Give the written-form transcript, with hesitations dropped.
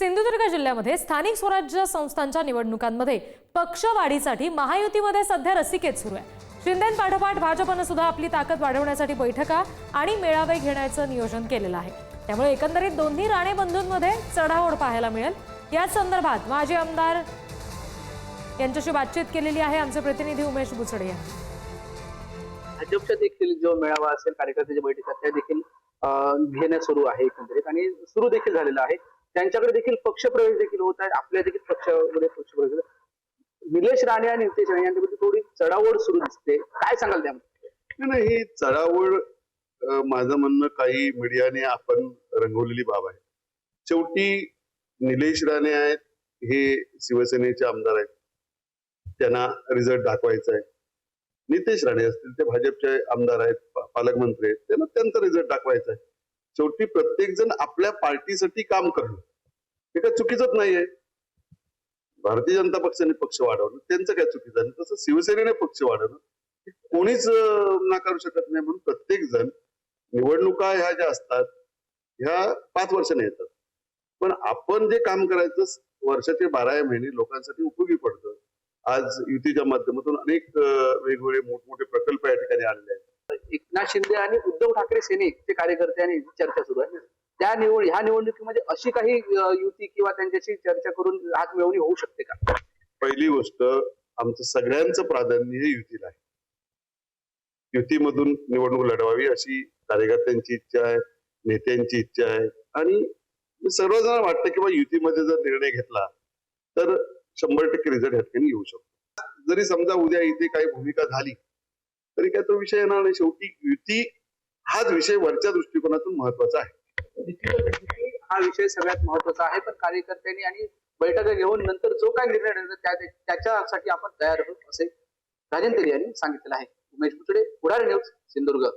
सिंधुदुर्ग जिल्ह्यामध्ये स्थानिक स्वराज्य संस्थांच्या निवडणुकांमध्ये पक्षवाढीसाठी महायुतीमध्ये सध्या रस्सीखेच सुरू आहे। शिंदेंपाठोपाठ भाजपने सुद्धा आपली ताकद वाढवण्यासाठी बैठका आणि मेळावे घेण्याचं नियोजन केलेलं आहे। त्यामुळे एकंदरीत दोन्ही राणे बंधूंमध्ये चढाओढ पाहायला मिळेल। या संदर्भात माजी आमदार यांच्याशी बातचीत केलेली आहे आमचे प्रतिनिधी उमेश बुचडे यांनी। भाजपच्या देखील जो मेळावा असेल, कार्यकर्त्यांच्या बैठका त्या देखील घेण्यास सुरू आहे एकंदरीत, आणि सुरू देखील झालेला आहे। त्यांच्याकडे देखील पक्षप्रवेश देखील होत आहे। आपल्या देखील पक्षामध्ये पक्षप्रवेश। निलेश राणे आणि नितेश राणे यांच्याबद्दल थोडी चढाओढ सुरू दिसते, काय सांगाल त्यामध्ये? नाही, ही चढाओढ माझं म्हणणं काही मीडियाने आपण रंगवलेली बाब आहे। शेवटी निलेश राणे आहेत, हे शिवसेनेचे आमदार आहेत, त्यांना रिझल्ट दाखवायचा आहे। नितेश राणे असतील ते भाजपचे आमदार आहेत, पालकमंत्री आहेत, त्यांना त्यांचा रिझल्ट दाखवायचा आहे। शेवटी प्रत्येक जण आपल्या पार्टीसाठी काम करणं हे काय चुकीचंच नाहीये। भारतीय जनता पक्षाने पक्ष वाढवणं त्यांचं काय चुकीचं नाही, तसं शिवसेनेने पक्ष वाढवणं कोणीच नाकारू शकत नाही। म्हणून प्रत्येक जण, निवडणुका ह्या ज्या असतात ह्या 5 वर्षाने येतात, पण आपण जे काम करायचं वर्षाचे 12 महिने लोकांसाठी उपयोगी पडतं। आज युतीच्या माध्यमातून अनेक वेगवेगळे मोठमोठे प्रकल्प या ठिकाणी आलेले आहेत। एकनाथ शिंदे आणि उद्धव ठाकरे सेनेचे कार्यकर्ते आणि चर्चा सुरू आहे। ह्या निवडणुकीमध्ये अशी काही युती किंवा त्यांच्याशी चर्चा करून हात मिळवणी होऊ शकते का? पहिली गोष्ट, आमचं सगळ्यांचं प्राधान्य हे युतीला आहे। युतीमधून निवडणूक लढवावी अशी कार्यकर्त्यांची इच्छा आहे, नेत्यांची इच्छा आहे, आणि सर्वजण वाटतं की बा युतीमध्ये जर निर्णय घेतला तर 100% रिझल्ट ह्या ठिकाणी येऊ शकतो। जरी समजा उद्या इथे काही भूमिका झाली तरी काय तो विषय येणार नाही। शेवटी युती हाच विषय वरच्या दृष्टिकोनातून महत्वाचा आहे। हा विषय सगळ्यात महत्वाचा आहे, पण कार्यकर्त्यांनी आणि बैठका घेऊन नंतर जो काय निर्णय घेतला त्याच्यासाठी आपण तयार आहोत असे राजेंद्र यांनी सांगितलेलं आहे। उमेश बुचडे, पुढारी न्यूज, सिंधुदुर्ग।